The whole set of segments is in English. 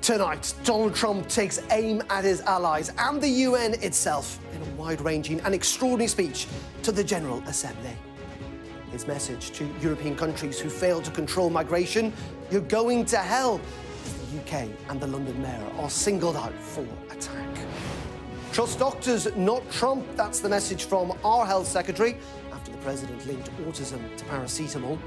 Tonight, Donald Trump takes aim at his allies and the UN itself in a wide-ranging and extraordinary speech to the General Assembly. His message to European countries who fail to control migration: you're going to hell, as the UK and the London mayor are singled out for attack. Trust doctors, not Trump. That's the message from our health secretary after the president linked autism to paracetamol.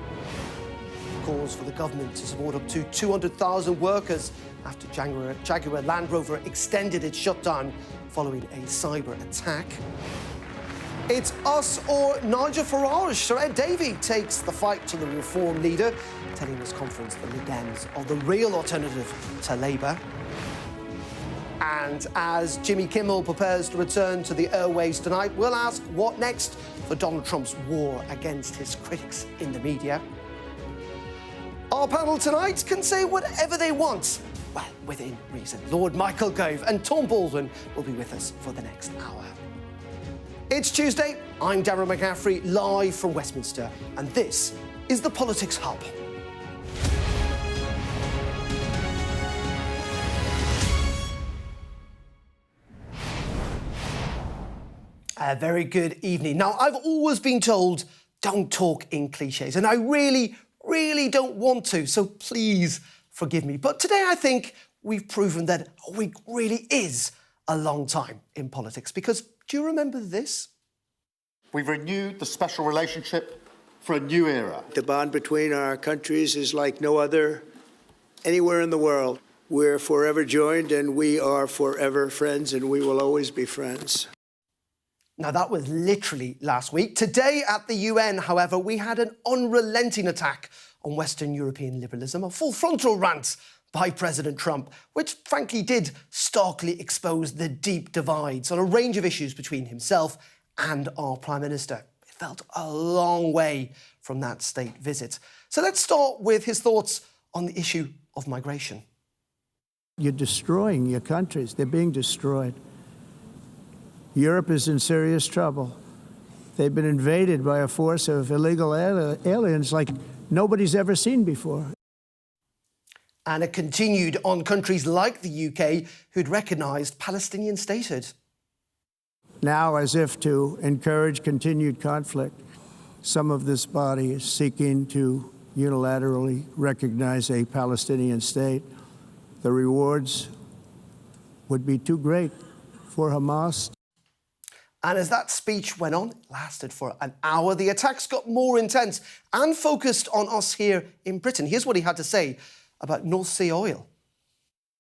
Calls for the government to support up to 200,000 workers after Jaguar Land Rover extended its shutdown following a cyber attack. It's us or Nigel Farage. Sir Ed Davey takes the fight to the Reform leader, telling his conference the Lib Dems are the real alternative to Labour. And as Jimmy Kimmel prepares to return to the airwaves tonight, we'll ask what next for Donald Trump's war against his critics in the media. Our panel tonight can say whatever they want, well, within reason. Lord Michael Gove and Tom Baldwin will be with us for the next hour. It's Tuesday. I'm Darren McCaffrey, live from Westminster, and this is the Politics Hub. A very good evening. Now, I've always been told don't talk in cliches, and I really don't want to, so please forgive me. But today I think we've proven that a week really is a long time in politics, because do you remember this? We've renewed the special relationship for a new era. The bond between our countries is like no other anywhere in the world. We're forever joined, and we are forever friends, and we will always be friends. Now, that was literally last week. Today at the UN, however, we had an unrelenting attack on Western European liberalism, a full frontal rant by President Trump, which frankly did starkly expose the deep divides on a range of issues between himself and our Prime Minister. It felt a long way from that state visit. So let's start with his thoughts on the issue of migration. You're destroying your countries. They're being destroyed. Europe is in serious trouble. They've been invaded by a force of illegal aliens like nobody's ever seen before. And it continued on countries like the UK who'd recognised Palestinian statehood. Now, as if to encourage continued conflict, some of this body is seeking to unilaterally recognize a Palestinian state. The rewards would be too great for Hamas. And as that speech went on, it lasted for an hour, the attacks got more intense and focused on us here in Britain. Here's what he had to say about North Sea oil.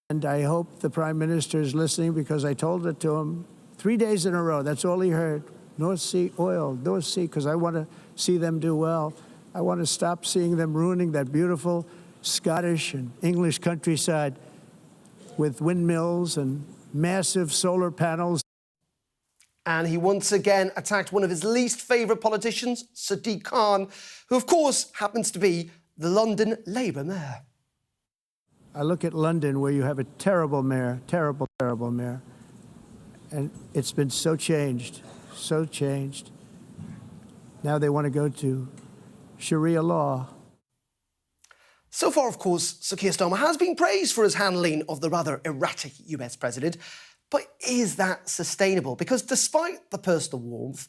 And I hope the Prime Minister is listening, because I told it to him 3 days in a row. That's all he heard. North Sea oil, North Sea, because I want to see them do well. I want to stop seeing them ruining that beautiful Scottish and English countryside with windmills and massive solar panels. And he once again attacked one of his least favourite politicians, Sadiq Khan, who, of course, happens to be the London Labour mayor. I look at London, where you have a terrible mayor, terrible mayor. And it's been so changed. Now they want to go to Sharia Law. So far, of course, Sir Keir Starmer has been praised for his handling of the rather erratic US president. But is that sustainable? Because despite the personal warmth,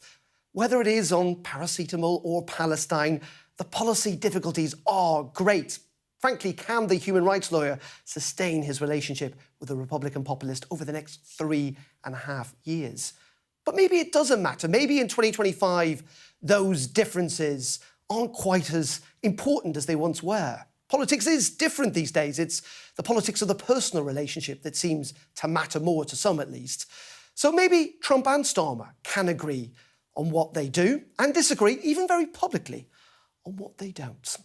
whether it is on paracetamol or Palestine, the policy difficulties are great. Frankly, can the human rights lawyer sustain his relationship with the Republican populist over the next 3.5 years? But maybe it doesn't matter. Maybe in 2025, those differences aren't quite as important as they once were. Politics is different these days. It's the politics of the personal relationship that seems to matter more, to some at least. So maybe Trump and Starmer can agree on what they do and disagree, even very publicly, on what they don't.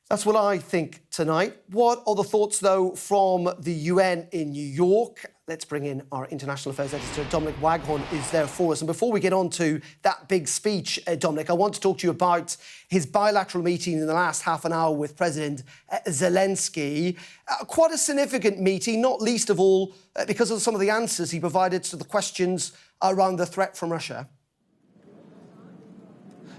That's what I think tonight. What are the thoughts, though, from the UN in New York? Let's bring in our international affairs editor, Dominic Waghorn, is there for us. And before we get on to that big speech, Dominic, I want to talk to you about his bilateral meeting in the last half an hour with President Zelensky. Quite a significant meeting, not least of all because of some of the answers he provided to the questions around the threat from Russia.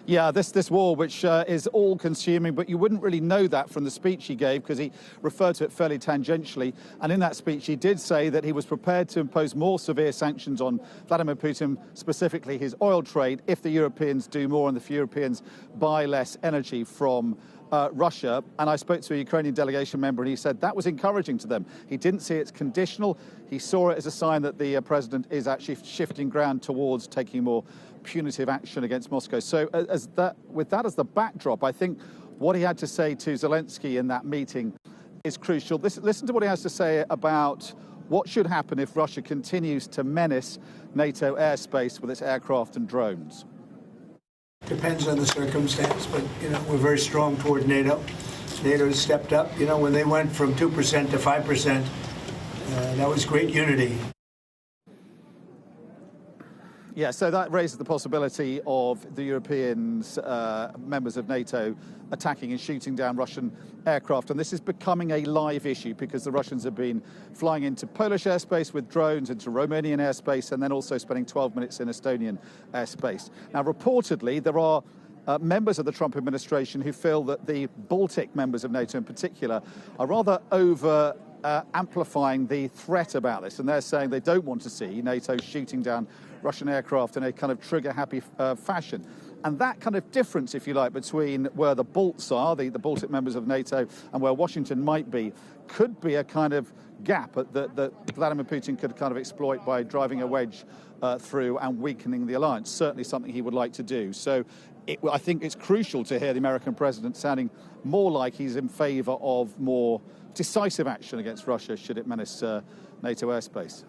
Yeah, this war, which is all-consuming, but you wouldn't really know that from the speech he gave because he referred to it fairly tangentially. And in that speech, he did say that he was prepared to impose more severe sanctions on Vladimir Putin, specifically his oil trade, if the Europeans do more and the Europeans buy less energy from Russia. And I spoke to a Ukrainian delegation member and he said that was encouraging to them. He didn't see it's conditional. He saw it as a sign that the president is actually shifting ground towards taking more punitive action against Moscow. So with that as the backdrop, I think what he had to say to Zelensky in that meeting is crucial. Listen to what he has to say about what should happen if Russia continues to menace NATO airspace with its aircraft and drones. Depends on the circumstance, but, we're very strong toward NATO. NATO has stepped up. When they went from 2% to 5%, that was great unity. Yeah, so that raises the possibility of the Europeans, members of NATO, attacking and shooting down Russian aircraft. And this is becoming a live issue because the Russians have been flying into Polish airspace with drones, into Romanian airspace, and then also spending 12 minutes in Estonian airspace. Now, reportedly, there are members of the Trump administration who feel that the Baltic members of NATO in particular are rather amplifying the threat about this. And they're saying they don't want to see NATO shooting down Russian aircraft in a kind of trigger-happy fashion. And that kind of difference, if you like, between where the Balts are, the Baltic members of NATO, and where Washington might be, could be a kind of gap that Vladimir Putin could kind of exploit by driving a wedge through and weakening the alliance. Certainly something he would like to do. So I think it's crucial to hear the American president sounding more like he's in favour of more decisive action against Russia should it menace NATO airspace.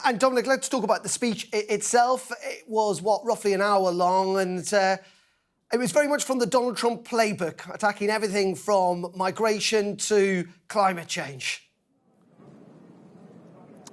And Dominic, let's talk about the speech itself. It was, roughly an hour long, and it was very much from the Donald Trump playbook, attacking everything from migration to climate change.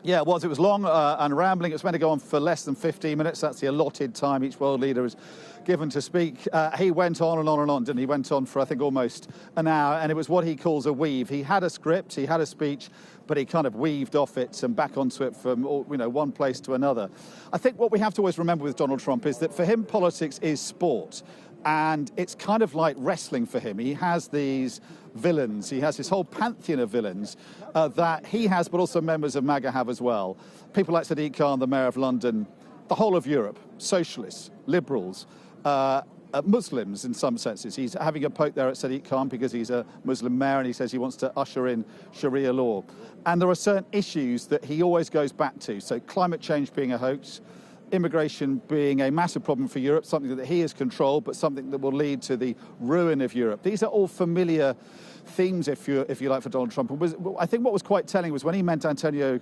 Yeah, it was. It was long and rambling. It was meant to go on for less than 15 minutes. That's the allotted time each world leader is given to speak. He went on and on and on, didn't he? He went on for, I think, almost an hour, and it was what he calls a weave. He had a script, he had a speech, but he kind of weaved off it and back onto it from, one place to another. I think what we have to always remember with Donald Trump is that for him, politics is sport. And it's kind of like wrestling for him. He has these villains. He has this whole pantheon of villains that he has, but also members of MAGA have as well. People like Sadiq Khan, the mayor of London, the whole of Europe, socialists, liberals, Muslims in some senses. He's having a poke there at Sadiq Khan because he's a Muslim mayor and he says he wants to usher in Sharia law. And there are certain issues that he always goes back to. So climate change being a hoax, immigration being a massive problem for Europe, something that he has controlled, but something that will lead to the ruin of Europe. These are all familiar themes, if you like, for Donald Trump. I think what was quite telling was when he met Antonio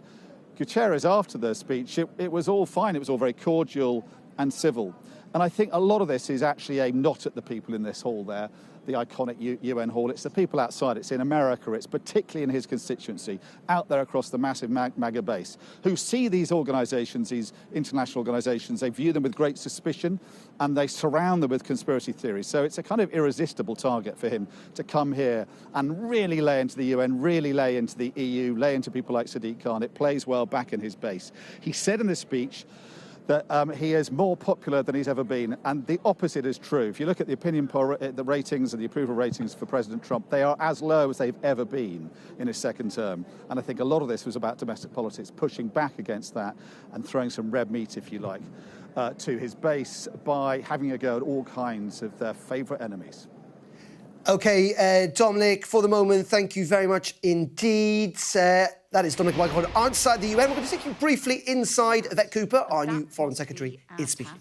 Guterres after the speech, it was all fine. It was all very cordial and civil. And I think a lot of this is actually aimed not at the people in this hall there, the iconic UN hall. It's the people outside. It's in America. It's particularly in his constituency, out there across the massive MAGA base, who see these organisations, these international organisations, they view them with great suspicion and they surround them with conspiracy theories. So it's a kind of irresistible target for him to come here and really lay into the UN, really lay into the EU, lay into people like Sadiq Khan. It plays well back in his base. He said in this speech that he is more popular than he's ever been, and the opposite is true. If you look at the opinion poll, the ratings and the approval ratings for President Trump, they are as low as they've ever been in his second term. And I think a lot of this was about domestic politics, pushing back against that and throwing some red meat, if you like, to his base by having a go at all kinds of their favourite enemies. OK, Dominic, for the moment, thank you very much indeed. That is Dominic Michael outside the UN. We're going to take you briefly inside. Yvette Cooper, our new Foreign Secretary, is speaking.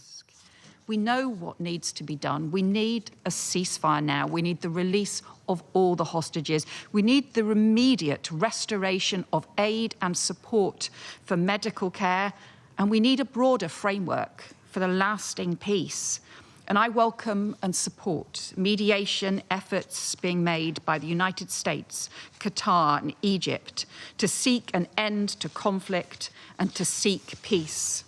We know what needs to be done. We need a ceasefire now. We need the release of all the hostages. We need the immediate restoration of aid and support for medical care. And we need a broader framework for the lasting peace. And I welcome and support mediation efforts being made by the United States, Qatar and Egypt to seek an end to conflict and to seek peace.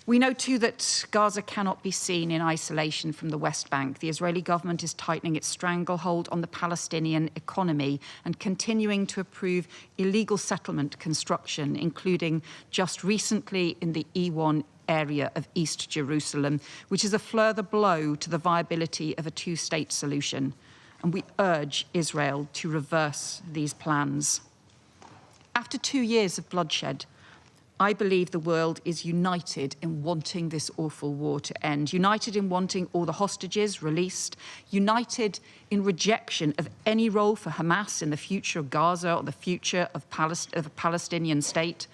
We know too that Gaza cannot be seen in isolation from the West Bank. The Israeli government is tightening its stranglehold on the Palestinian economy and continuing to approve illegal settlement construction, including just recently in the E1 area of East Jerusalem, which is a further blow to the viability of a two-state solution. And we urge Israel to reverse these plans. After 2 years of bloodshed, I believe the world is united in wanting this awful war to end, united in wanting all the hostages released, united in rejection of any role for Hamas in the future of Gaza or the future of a Palestinian state,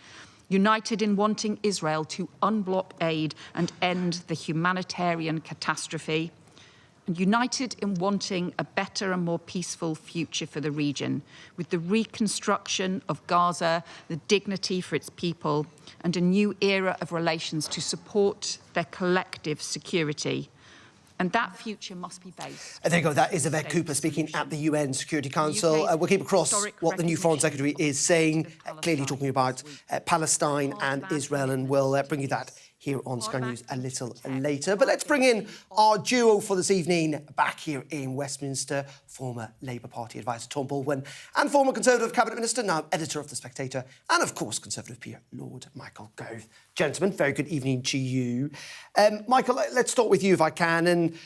united in wanting Israel to unblock aid and end the humanitarian catastrophe, and united in wanting a better and more peaceful future for the region, with the reconstruction of Gaza, the dignity for its people, and a new era of relations to support their collective security. And that future must be based. There you go. That is Yvette Cooper speaking at the UN Security Council. We'll keep across what the new Foreign Secretary is saying, clearly talking about Palestine and Israel, and we'll bring you that here on Sky News a little later. But let's bring in our duo for this evening back here in Westminster, former Labour Party advisor Tom Baldwin and former Conservative Cabinet Minister, now editor of The Spectator, and of course Conservative peer Lord Michael Gove. Gentlemen, very good evening to you. Michael, let's start with you if I can. And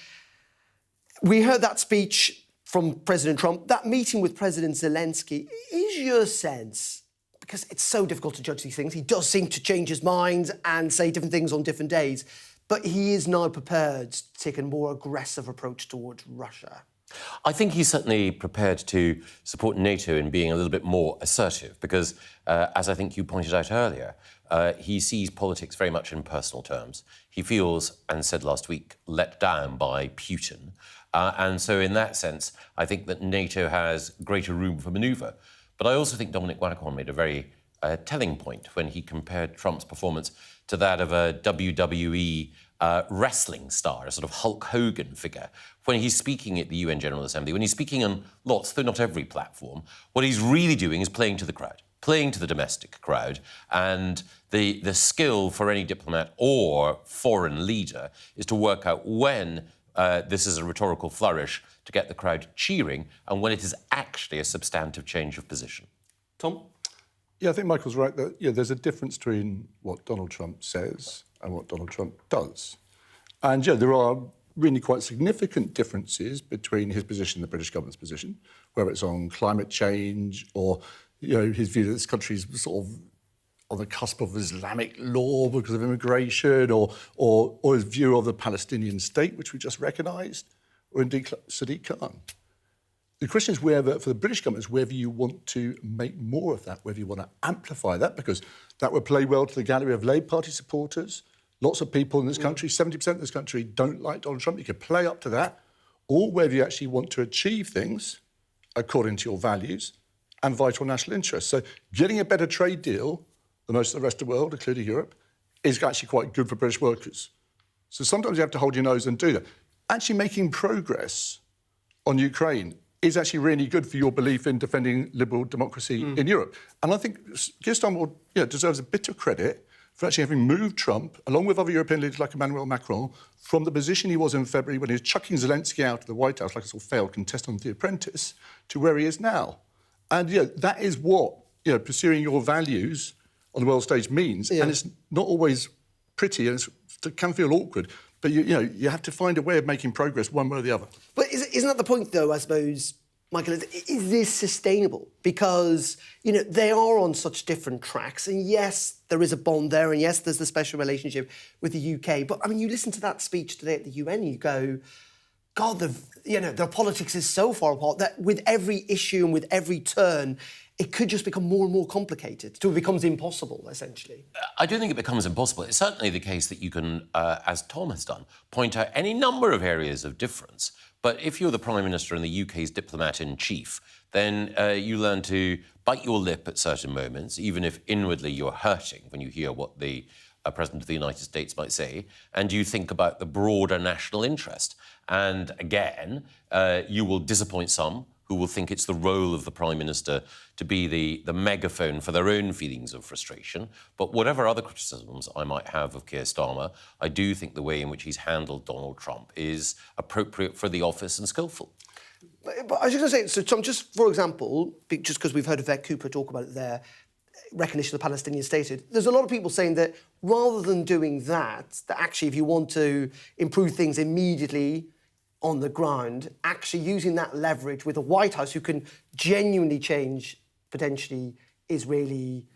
we heard that speech from President Trump, that meeting with President Zelensky. Is your sense, because it's so difficult to judge these things, he does seem to change his mind and say different things on different days, but he is now prepared to take a more aggressive approach towards Russia? I think he's certainly prepared to support NATO in being a little bit more assertive because, as I think you pointed out earlier, he sees politics very much in personal terms. He feels, and said last week, let down by Putin. And so in that sense, I think that NATO has greater room for manoeuvre. But I also think Dominic Wanacon made a very telling point when he compared Trump's performance to that of a WWE wrestling star, a sort of Hulk Hogan figure. When he's speaking at the UN General Assembly, when he's speaking on lots, though not every platform, what he's really doing is playing to the crowd, playing to the domestic crowd. And the skill for any diplomat or foreign leader is to work out when this is a rhetorical flourish to get the crowd cheering, and when it is actually a substantive change of position. Tom? Yeah, I think Michael's right that there's a difference between what Donald Trump says and what Donald Trump does. And there are really quite significant differences between his position and the British government's position, whether it's on climate change or his view that this country's sort of on the cusp of Islamic law because of immigration, or his view of the Palestinian state, which we just recognised, or indeed Sadiq Khan. The question is whether, for the British government, is whether you want to make more of that, whether you want to amplify that, because that would play well to the gallery of Labour Party supporters. Lots of people in this country, 70% of this country, don't like Donald Trump. You could play up to that, or whether you actually want to achieve things according to your values and vital national interests. So getting a better trade deal than most of the rest of the world, including Europe, is actually quite good for British workers. So sometimes you have to hold your nose and do that. Actually making progress on Ukraine is actually really good for your belief in defending liberal democracy in Europe. And I think Keir Starmer deserves a bit of credit for actually having moved Trump, along with other European leaders like Emmanuel Macron, from the position he was in February when he was chucking Zelensky out of the White House like a sort of failed contestant on The Apprentice, to where he is now. And that is what pursuing your values on the world stage means. And it's not always pretty, and it can feel awkward. But you have to find a way of making progress one way or the other. But isn't that the point, though, I suppose, Michael? Is this sustainable? Because, they are on such different tracks. And yes, there is a bond there. And yes, there's the special relationship with the UK. But, I mean, you listen to that speech today at the UN, you go, God, the politics is so far apart that with every issue and with every turn, it could just become more and more complicated till it becomes impossible, essentially. I don't think it becomes impossible. It's certainly the case that you can, as Tom has done, point out any number of areas of difference. But if you're the Prime Minister and the UK's diplomat-in-chief, then you learn to bite your lip at certain moments, even if inwardly you're hurting when you hear what the President of the United States might say, and you think about the broader national interest. And again, you will disappoint some who will think it's the role of the Prime Minister to be the megaphone for their own feelings of frustration. But whatever other criticisms I might have of Keir Starmer, I do think the way in which he's handled Donald Trump is appropriate for the office and skillful. But I was just going to say, so Tom, just for example, just because we've heard Yvette Cooper talk about it there, recognition of the Palestinian statehood. There's a lot of people saying that rather than doing that actually if you want to improve things immediately on the ground, actually using that leverage with a White House who can genuinely change potentially Israeli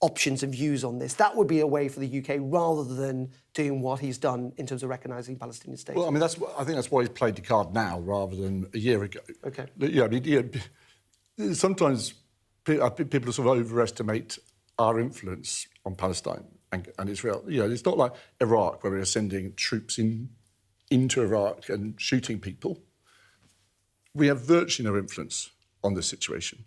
options and views on this. That would be a way for the UK rather than doing what he's done in terms of recognising Palestinian state. Well, I mean, I think that's why he's played the card now rather than a year ago. OK. Yeah, I mean, sometimes people sort of overestimate our influence on Palestine and Israel. You know, it's not like Iraq where we're sending troops into Iraq and shooting people. We have virtually no influence on this situation.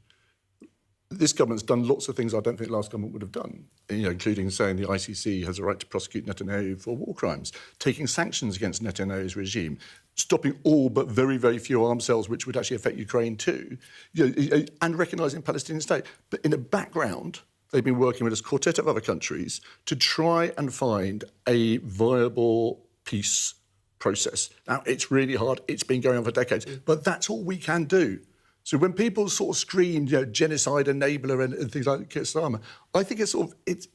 This government's done lots of things I don't think the last government would have done, you know, including saying the ICC has a right to prosecute Netanyahu for war crimes, taking sanctions against Netanyahu's regime, stopping all but very, very few arms sales, which would actually affect Ukraine too, you know, and recognising Palestinian state. But in the background, they've been working with a quartet of other countries to try and find a viable peace process. Now, it's really hard. It's been going on for decades, but that's all we can do. So when people sort of scream, you know, genocide enabler and things like Starmer, I think it's sort of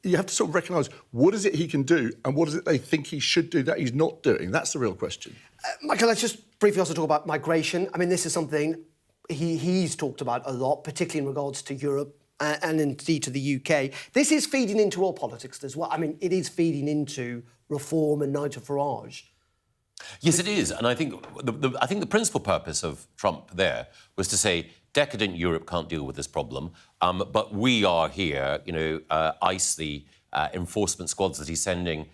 you have to sort of recognise what is it he can do and what is it they think he should do that he's not doing. That's the real question. Michael, let's just briefly also talk about migration. I mean, this is something he's talked about a lot, particularly in regards to Europe and indeed to the UK. This is feeding into our politics as well. I mean, it is feeding into reform and Nigel Farage. Yes, it is. And I think the principal purpose of Trump there was to say decadent Europe can't deal with this problem, but we are here, you know, ICE, the enforcement squads that he's sending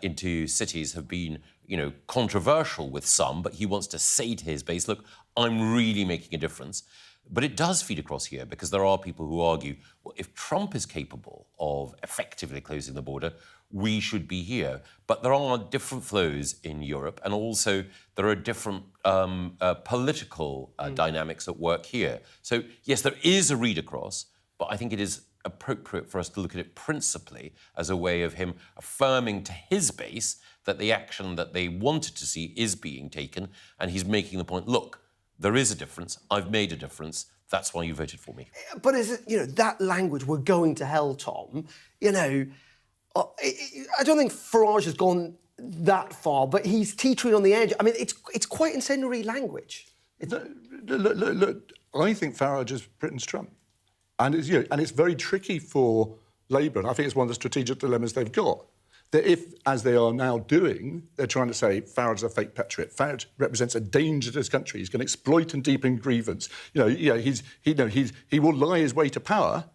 into cities have been, you know, controversial with some, but he wants to say to his base, look, I'm really making a difference. But it does feed across here because there are people who argue, well, if Trump is capable of effectively closing the border, we should be here. But there are different flows in Europe, and also there are different political dynamics at work here. So, yes, there is a read across, but I think it is appropriate for us to look at it principally as a way of him affirming to his base that the action that they wanted to see is being taken, and he's making the point, look, there is a difference. I've made a difference. That's why you voted for me. But is it, you know, that language, we're going to hell, Tom, you know, I don't think Farage has gone that far, but he's teetering on the edge. I mean, it's quite incendiary language. Look, I think Farage is Britain's Trump. And it's, you know, and it's very tricky for Labour, and I think it's one of the strategic dilemmas they've got. That if, as they are now doing, they're trying to say Farage is a fake patriot. Farage represents a danger to this country. He's going to exploit and deepen grievance. He will lie his way to power.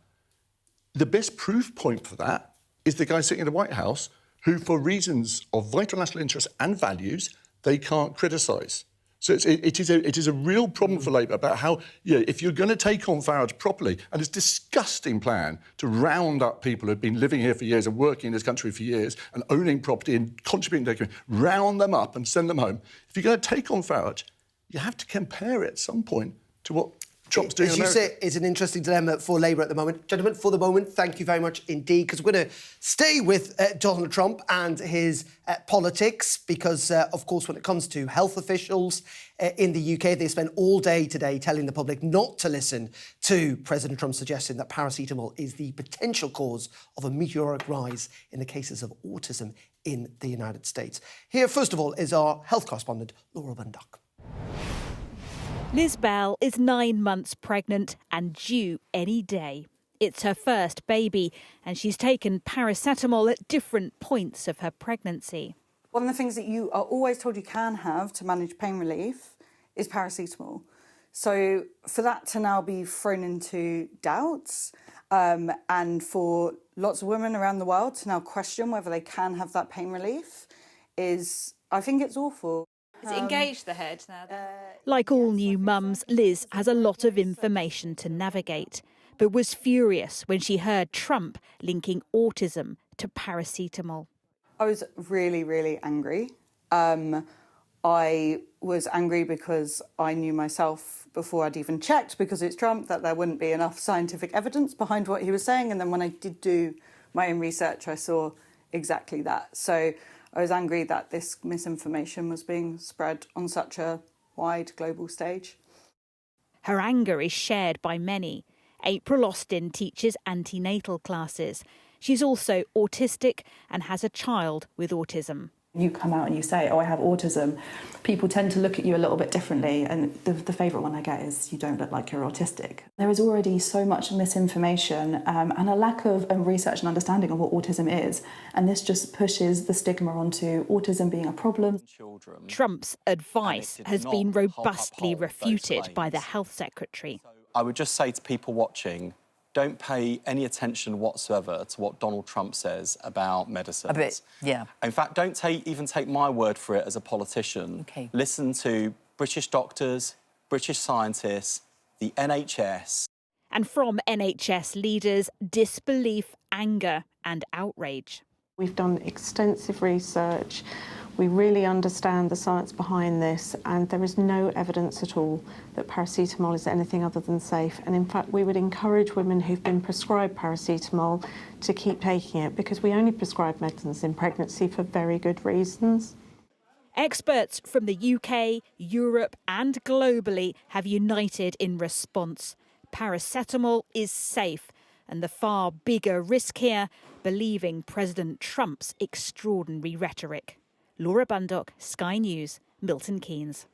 The best proof point for that is the guy sitting in the White House who, for reasons of vital national interest and values, they can't criticise. So it is a real problem for Labour about how, you know, if you're going to take on Farage properly, and it's a disgusting plan to round up people who've been living here for years and working in this country for years and owning property and contributing to the community, round them up and send them home. If you're going to take on Farage, you have to compare it at some point to what Trump's doing in America. As you say, it's an interesting dilemma for Labour at the moment. Gentlemen, for the moment, thank you very much indeed, because we're going to stay with Donald Trump and his politics, because, of course, when it comes to health officials in the UK, they spend all day today telling the public not to listen to President Trump's suggestion that paracetamol is the potential cause of a meteoric rise in the cases of autism in the United States. Here, first of all, is our health correspondent, Laura Badenoch. Liz Bell is 9 months pregnant and due any day. It's her first baby, and she's taken paracetamol at different points of her pregnancy. One of the things that you are always told you can have to manage pain relief is paracetamol. So for that to now be thrown into doubts, and for lots of women around the world to now question whether they can have that pain relief I think it's awful. Has it engaged the head now? Like all new mums, Liz has a lot of information to navigate, but was furious when she heard Trump linking autism to paracetamol. I was really, really angry. I was angry because I knew myself before I'd even checked, because it's Trump, that there wouldn't be enough scientific evidence behind what he was saying. And then when I did do my own research, I saw exactly that. So I was angry that this misinformation was being spread on such a wide global stage. Her anger is shared by many, April Austin teaches antenatal classes. She's also autistic and has a child with autism. You come out and you say, oh, I have autism, people tend to look at you a little bit differently, and the favourite one I get is, you don't look like you're autistic. There is already so much misinformation and a lack of research and understanding of what autism is, and this just pushes the stigma onto autism being a problem. Trump's advice has been robustly refuted by the health secretary. I would just say to people watching, don't pay any attention whatsoever to what Donald Trump says about medicines. A bit, yeah. In fact, don't even take my word for it as a politician. Okay. Listen to British doctors, British scientists, the NHS. And from NHS leaders, disbelief, anger and outrage. We've done extensive research. We really understand the science behind this, and there is no evidence at all that paracetamol is anything other than safe. And in fact, we would encourage women who've been prescribed paracetamol to keep taking it, because we only prescribe medicines in pregnancy for very good reasons. Experts from the UK, Europe and globally have united in response. Paracetamol is safe, and the far bigger risk here, believing President Trump's extraordinary rhetoric. Laura Badenoch, Sky News, Milton Keynes.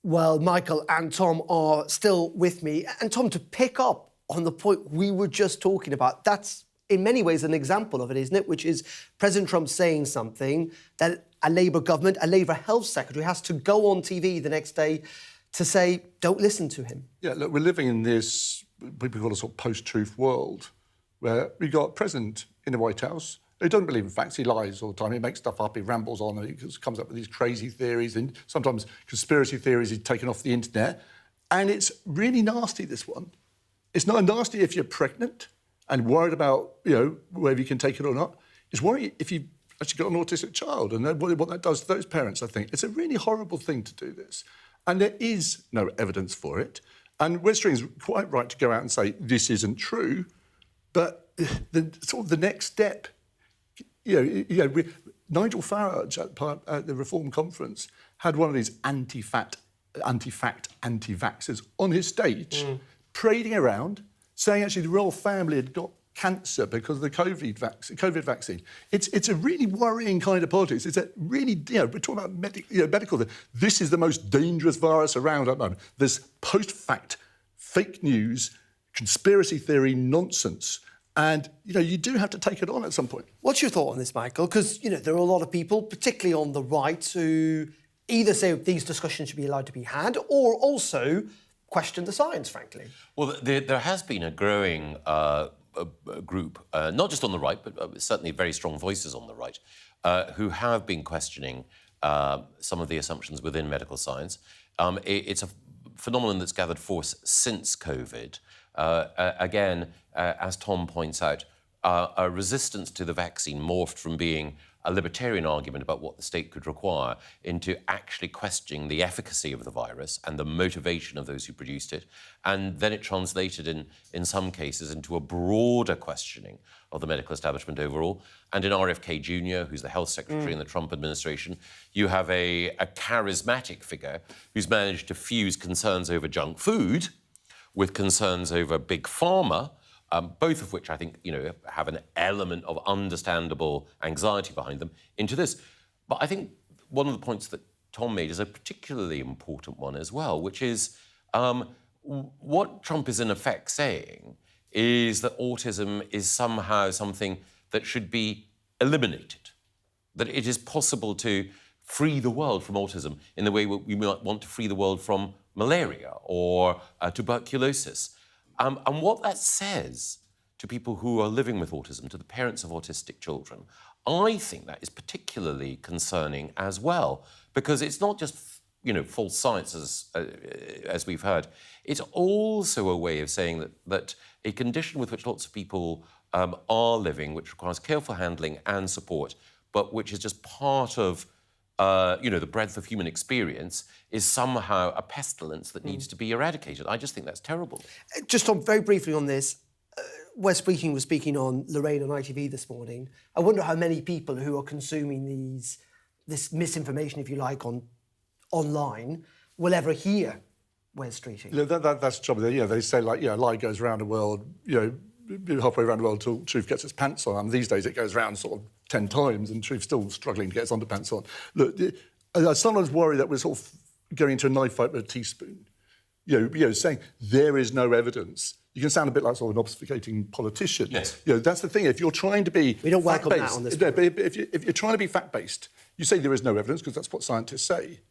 Well, Michael and Tom are still with me. And Tom, to pick up on the point we were just talking about, that's in many ways an example of it, isn't it? Which is President Trump saying something that a Labour government, a Labour health secretary has to go on TV the next day to say, don't listen to him. Yeah, look, we're living in this, people call a sort of post-truth world, where we got a president in the White House who doesn't believe in facts. He lies all the time. He makes stuff up. He rambles on. And he comes up with these crazy theories and sometimes conspiracy theories he's taken off the internet. And it's really nasty, this one. It's not nasty if you're pregnant and worried about, whether you can take it or not. It's worrying if you've actually got an autistic child and what that does to those parents, I think. It's a really horrible thing to do this. And there is no evidence for it. And Westring's quite right to go out and say, this isn't true. But the next step, Nigel Farage at the Reform Conference had one of these anti-fact, anti-vaxxers on his stage, parading around, saying actually the royal family had got cancer because of the COVID vaccine. It's a really worrying kind of politics. It's a really, we're talking about medical. This is the most dangerous virus around at the moment. There's post-fact, fake news, conspiracy theory nonsense. And, you do have to take it on at some point. What's your thought on this, Michael? Because, there are a lot of people, particularly on the right, who either say these discussions should be allowed to be had or also question the science, frankly. Well, there has been a growing group, not just on the right, but certainly very strong voices on the right, who have been questioning some of the assumptions within medical science. It's a phenomenon that's gathered force since COVID. Again, as Tom points out, a resistance to the vaccine morphed from being a libertarian argument about what the state could require into actually questioning the efficacy of the virus and the motivation of those who produced it. And then it translated in some cases into a broader questioning of the medical establishment overall. And in RFK Jr., who's the health secretary in the Trump administration, you have a charismatic figure who's managed to fuse concerns over junk food with concerns over big pharma, both of which I think, have an element of understandable anxiety behind them, into this. But I think one of the points that Tom made is a particularly important one as well, which is what Trump is in effect saying is that autism is somehow something that should be eliminated, that it is possible to free the world from autism in the way we might want to free the world from malaria or tuberculosis. And what that says to people who are living with autism, to the parents of autistic children, I think that is particularly concerning as well, because it's not just, false science as we've heard. It's also a way of saying that a condition with which lots of people are living, which requires careful handling and support, but which is just part of the breadth of human experience, is somehow a pestilence that needs to be eradicated. I just think that's terrible. Just very briefly on this, Wes Speaking was speaking on Lorraine on ITV this morning. I wonder how many people who are consuming this misinformation, if you like, online will ever hear Wes Streeting? That's the trouble. They say, like, a lie goes around the world, halfway around the world till truth gets its pants on. These days it goes around sort of 10 times and truth's still struggling to get its underpants on. Look, I sometimes worry that we're sort of going into a knife fight with a teaspoon. Saying there is no evidence. You can sound a bit like sort of an obfuscating politician. Yes. That's the thing. If you're trying to be we don't welcome that on this. No, but if you're trying to be fact-based, you say there is no evidence because that's what scientists say.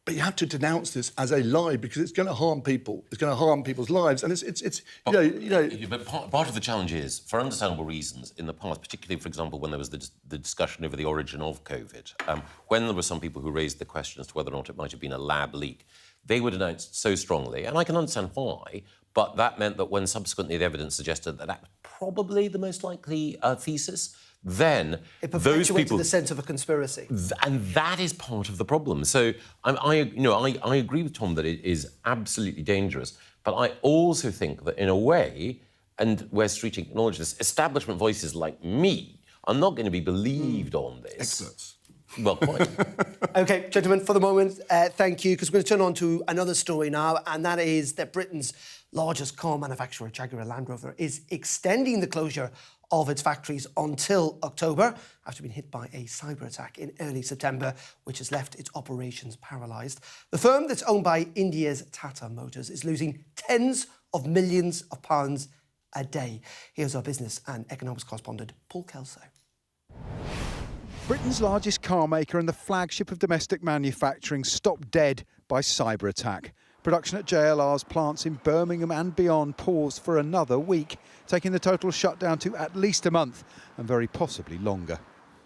But you have to denounce this as a lie because it's going to harm people. It's going to harm people's lives, and it's But part of the challenge is, for understandable reasons, in the past, particularly, for example, when there was the discussion over the origin of COVID, when there were some people who raised the question as to whether or not it might have been a lab leak, they were denounced so strongly, and I can understand why, but that meant that when subsequently the evidence suggested that that was probably the most likely thesis, then it those people, the sense of a conspiracy, and that is part of the problem. So I agree with Tom that it is absolutely dangerous, but I also think that in a way, and Wes Streeting acknowledged this, establishment voices like me are not going to be believed on this. Experts. Well, quite. OK, gentlemen, for the moment, thank you, because we're going to turn on to another story now, and that is that Britain's largest car manufacturer, Jaguar Land Rover, is extending the closure of its factories until October, after being hit by a cyber attack in early September, which has left its operations paralysed. The firm that's owned by India's Tata Motors is losing tens of millions of pounds a day. Here's our business and economics correspondent, Paul Kelso. Britain's largest car maker and the flagship of domestic manufacturing stopped dead by cyber attack. Production at JLR's plants in Birmingham and beyond paused for another week, taking the total shutdown to at least a month and very possibly longer.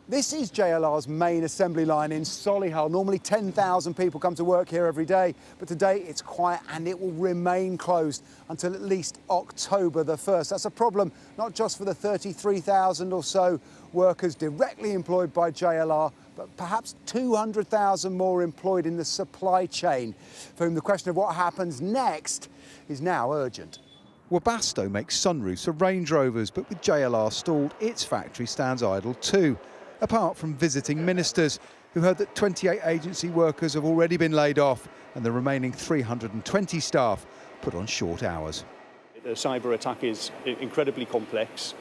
This is JLR's main assembly line in Solihull. Normally 10,000 people come to work here every day, but today it's quiet and it will remain closed until at least October the 1st. That's a problem not just for the 33,000 or so workers directly employed by JLR, but perhaps 200,000 more employed in the supply chain, for whom the question of what happens next is now urgent. Webasto makes sunroofs for Range Rovers, but with JLR stalled, its factory stands idle too. Apart from visiting ministers, who heard that 28 agency workers have already been laid off and the remaining 320 staff put on short hours. The cyber attack is incredibly complex.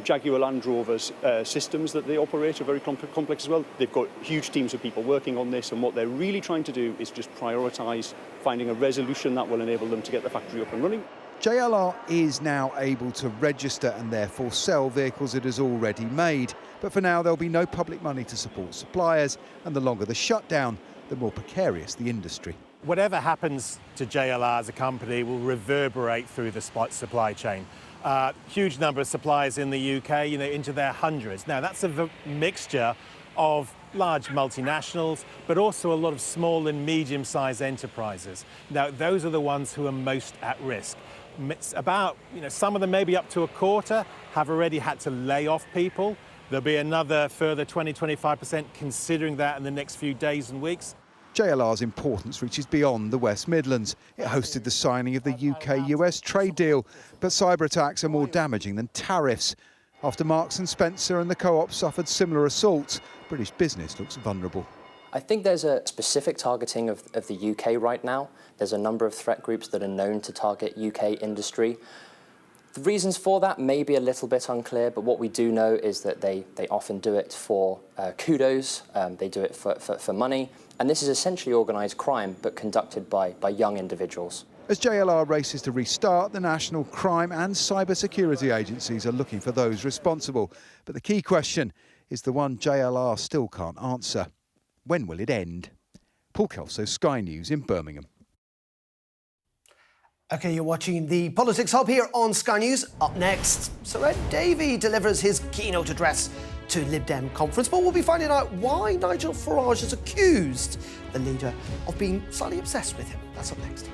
Jaguar Land Rover's systems that they operate are very complex as well. They've got huge teams of people working on this, and what they're really trying to do is just prioritise finding a resolution that will enable them to get the factory up and running. JLR is now able to register and therefore sell vehicles it has already made. But for now, there'll be no public money to support suppliers, and the longer the shutdown, the more precarious the industry. Whatever happens to JLR as a company will reverberate through the supply chain. Huge number of suppliers in the UK, into their hundreds. Now, that's a mixture of large multinationals, but also a lot of small and medium-sized enterprises. Now, those are the ones who are most at risk. It's about, some of them, maybe up to a quarter, have already had to lay off people. There'll be another further 20-25% considering that in the next few days and weeks. JLR's importance reaches beyond the West Midlands. It hosted the signing of the UK-US trade deal, but cyber attacks are more damaging than tariffs. After Marks & Spencer and the Co-op suffered similar assaults, British business looks vulnerable. I think there's a specific targeting of the UK right now. There's a number of threat groups that are known to target UK industry. The reasons for that may be a little bit unclear, but what we do know is that they often do it for kudos, they do it for money, and this is essentially organised crime, but conducted by young individuals. As JLR races to restart, the national crime and cyber security agencies are looking for those responsible. But the key question is the one JLR still can't answer. When will it end? Paul Kelso, Sky News in Birmingham. OK, you're watching the Politics Hub here on Sky News. Up next, Sir Ed Davey delivers his keynote address to Lib Dem conference, but we'll be finding out why Nigel Farage has accused the leader of being slightly obsessed with him. That's up next.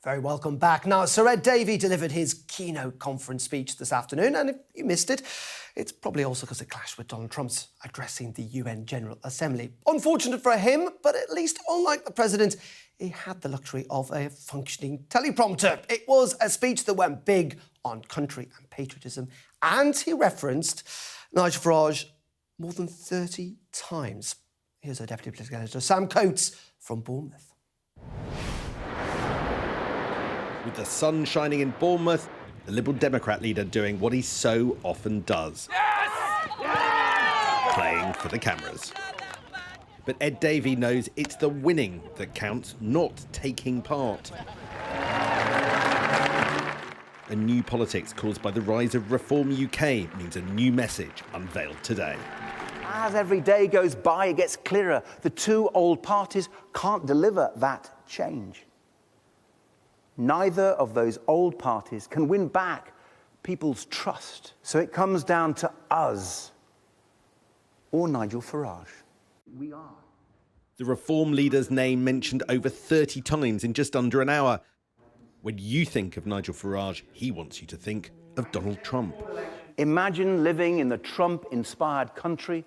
Very welcome back. Now, Sir Ed Davey delivered his keynote conference speech this afternoon, and if you missed it, it's probably also because it clashed with Donald Trump's addressing the UN General Assembly. Unfortunate for him, but at least, unlike the president, he had the luxury of a functioning teleprompter. It was a speech that went big on country and patriotism, and he referenced Nigel Farage more than 30 times. Here's our Deputy Political Editor, Sam Coates from Bournemouth. With the sun shining in Bournemouth, the Liberal Democrat leader doing what he so often does. Playing for the cameras. But Ed Davey knows it's the winning that counts, not taking part. A new politics caused by the rise of Reform UK means a new message unveiled today. As every day goes by, it gets clearer. The two old parties can't deliver that change. Neither of those old parties can win back people's trust. So it comes down to us or Nigel Farage. We are. The Reform leader's name mentioned over 30 times in just under an hour. When you think of Nigel Farage, he wants you to think of Donald Trump. Imagine living in the Trump-inspired country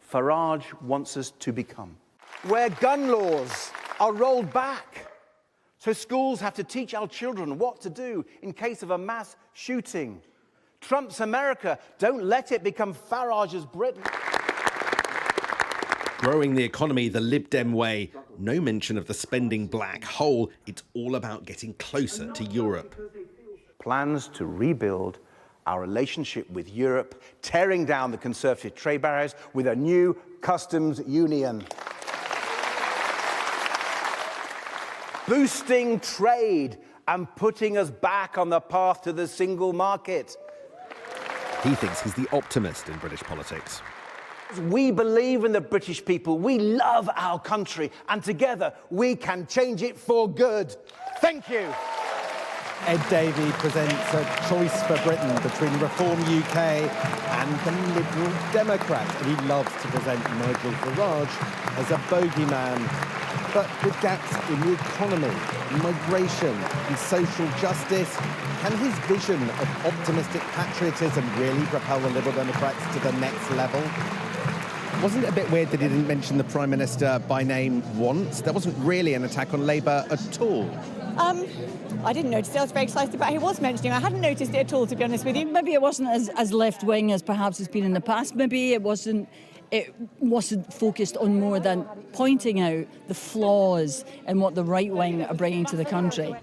Farage wants us to become, where gun laws are rolled back. So schools have to teach our children what to do in case of a mass shooting. Trump's America, don't let it become Farage's Britain. Growing the economy the Lib Dem way. No mention of the spending black hole. It's all about getting closer to Europe. Plans to rebuild our relationship with Europe, tearing down the conservative trade barriers with a new customs union. Boosting trade and putting us back on the path to the single market. He thinks he's the optimist in British politics. We believe in the British people. We love our country, and together we can change it for good. Thank you. Ed Davey presents a choice for Britain between Reform UK and the Liberal Democrat. And he loves to present Nigel Farage as a bogeyman. But with gaps in the economy, migration and social justice, can his vision of optimistic patriotism really propel the Liberal Democrats to the next level? Wasn't it a bit weird that he didn't mention the Prime Minister by name once? There wasn't really an attack on Labour at all. I didn't notice it. I was very excited about he was mentioning. I hadn't noticed it at all, to be honest with you. Maybe it wasn't as left-wing as perhaps it's been in the past. Maybe it wasn't focused on more than pointing out the flaws in what the right wing are bringing to the country.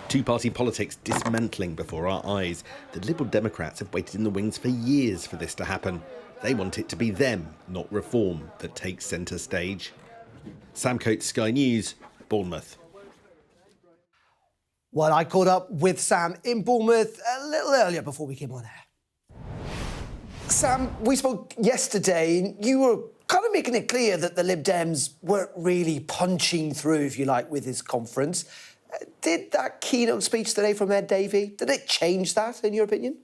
Two-party politics dismantling before our eyes. The Liberal Democrats have waited in the wings for years for this to happen. They want it to be them, not Reform, that takes centre stage. Sam Coates, Sky News, Bournemouth. Well, I caught up with Sam in Bournemouth a little earlier before we came on air. Sam, we spoke yesterday, and you were kind of making it clear that the Lib Dems weren't really punching through, if you like, with his conference. Did that keynote speech today from Ed Davey, did it change that, in your opinion?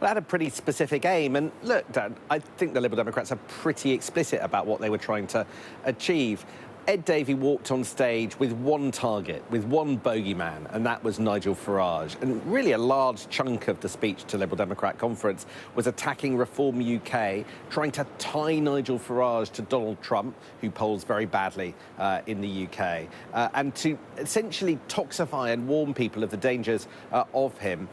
Well, it had a pretty specific aim. And look, Dan, I think the Liberal Democrats are pretty explicit about what they were trying to achieve. Ed Davey walked on stage with one target, with one bogeyman, and that was Nigel Farage. And really a large chunk of the speech to Liberal Democrat conference was attacking Reform UK, trying to tie Nigel Farage to Donald Trump, who polls very badly in the UK, and to essentially toxify and warn people of the dangers of him.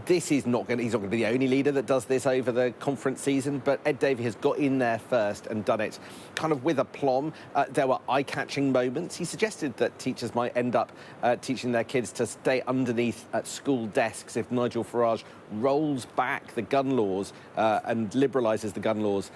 He's not going to be the only leader that does this over the conference season, but Ed Davey has got in there first and done it kind of with aplomb. There were eye-catching moments. He suggested that teachers might end up teaching their kids to stay underneath school desks if Nigel Farage rolls back the gun laws and liberalises the gun laws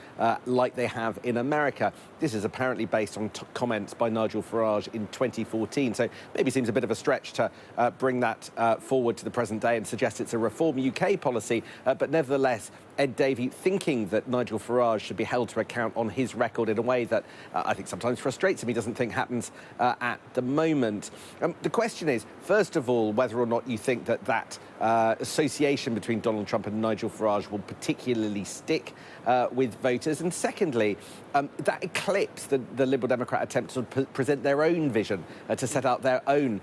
like they have in America. This is apparently based on comments by Nigel Farage in 2014, so maybe seems a bit of a stretch to bring that forward to the present day and suggest it's a Reform UK policy, but nevertheless, Ed Davey thinking that Nigel Farage should be held to account on his record in a way that I think sometimes frustrates him. He doesn't think happens at the moment. The question is, first of all, whether or not you think that association between Donald Trump and Nigel Farage will particularly stick with voters. And secondly, that eclipse the Liberal Democrat attempt to present their own vision, to set out their own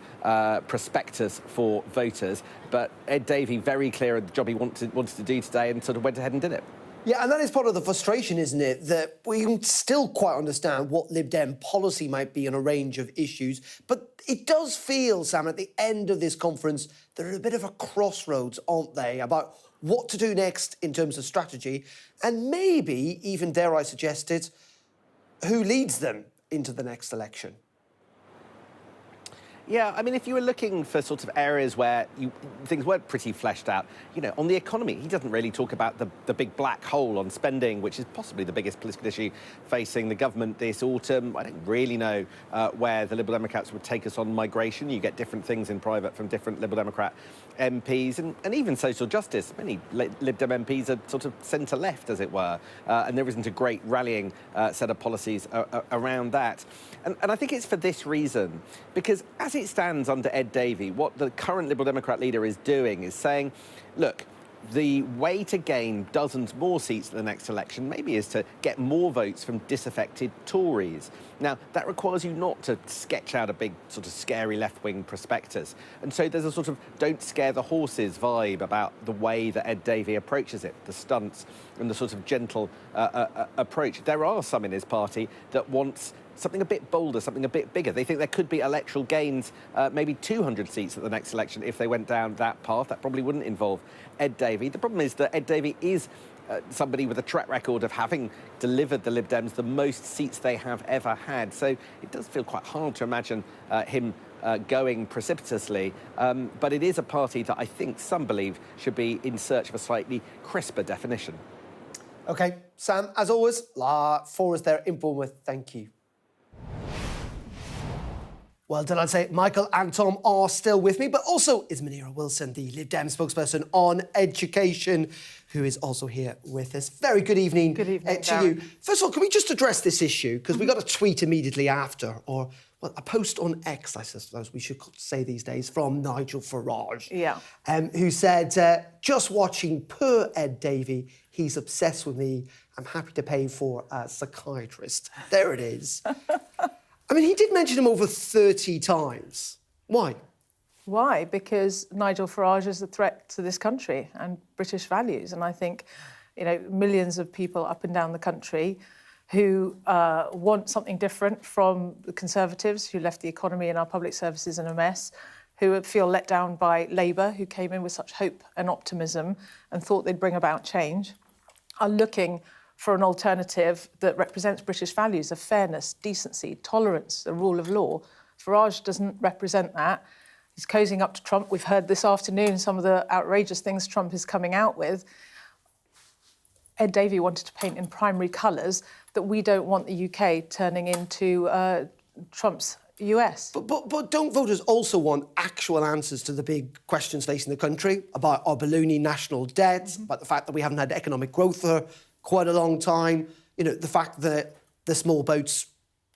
prospectus for voters. But Ed Davey, very clear of the job he wanted to do today, and sort of went ahead and did it. Yeah, and that is part of the frustration, isn't it? That we can still quite understand what Lib Dem policy might be on a range of issues. But it does feel, Sam, at the end of this conference, they're at a bit of a crossroads, aren't they, about what to do next in terms of strategy, and maybe, even dare I suggest it, who leads them into the next election. Yeah, I mean, if you were looking for sort of areas where things weren't pretty fleshed out, you know, on the economy, he doesn't really talk about the big black hole on spending, which is possibly the biggest political issue facing the government this autumn. I don't really know where the Liberal Democrats would take us on migration. You get different things in private from different Liberal Democrat MPs, and even social justice. Many Lib Dem MPs are sort of centre-left, as it were, and there isn't a great rallying set of policies around that. And I think it's for this reason, because as it stands under Ed Davey, what the current Liberal Democrat leader is doing is saying, look, the way to gain dozens more seats at the next election maybe is to get more votes from disaffected Tories. Now, that requires you not to sketch out a big sort of scary left-wing prospectus. And so there's a sort of don't scare the horses vibe about the way that Ed Davey approaches it, the stunts and the sort of gentle approach. There are some in his party that wants something a bit bolder, something a bit bigger. They think there could be electoral gains, maybe 200 seats at the next election if they went down that path. That probably wouldn't involve Ed Davey. The problem is that Ed Davey is somebody with a track record of having delivered the Lib Dems the most seats they have ever had. So it does feel quite hard to imagine him going precipitously. But it is a party that I think some believe should be in search of a slightly crisper definition. OK, Sam, as always, for us there in Bournemouth, thank you. Well done, I'd say Michael and Tom are still with me, but also is Munira Wilson, the Lib Dem spokesperson on education, who is also here with us. Very good evening, to you. First of all, can we just address this issue? Because we got a tweet immediately after, or well, a post on X, I suppose we should say these days, from Nigel Farage, who said, just watching poor Ed Davey, he's obsessed with me. I'm happy to pay for a psychiatrist. There it is. I mean, he did mention him over 30 times. Why? Why? Because Nigel Farage is a threat to this country and British values. And I think, you know, millions of people up and down the country who want something different from the Conservatives, who left the economy and our public services in a mess, who feel let down by Labour, who came in with such hope and optimism and thought they'd bring about change, are looking for an alternative that represents British values of fairness, decency, tolerance, the rule of law. Farage doesn't represent that. He's cozying up to Trump. We've heard this afternoon some of the outrageous things Trump is coming out with. Ed Davey wanted to paint in primary colours that we don't want the UK turning into Trump's US. But don't voters also want actual answers to the big questions facing the country about our ballooning national debt, about the fact that we haven't had economic growth for quite a long time, you know, the fact that the small boats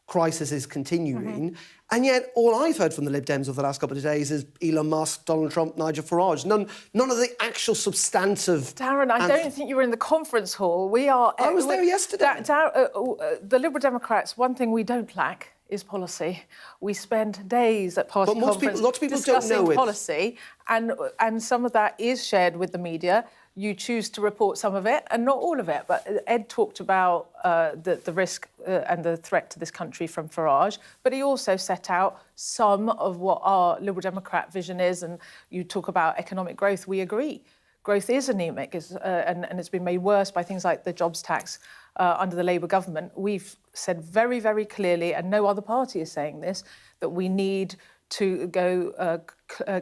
crisis is continuing, and yet all I've heard from the Lib Dems over the last couple of days is Elon Musk, Donald Trump, Nigel Farage. None of the actual substantive... Darren, I don't think you were in the conference hall. We are... I was there yesterday. The Liberal Democrats, one thing we don't lack is policy. We spend days at party conference discussing policy, and some of that is shared with the media. You choose to report some of it and not all of it. But Ed talked about the risk and the threat to this country from Farage, but he also set out some of what our Liberal Democrat vision is, and you talk about economic growth. We agree. Growth is anaemic, and it's been made worse by things like the jobs tax under the Labour government. We've said very, very clearly, and no other party is saying this, that we need to go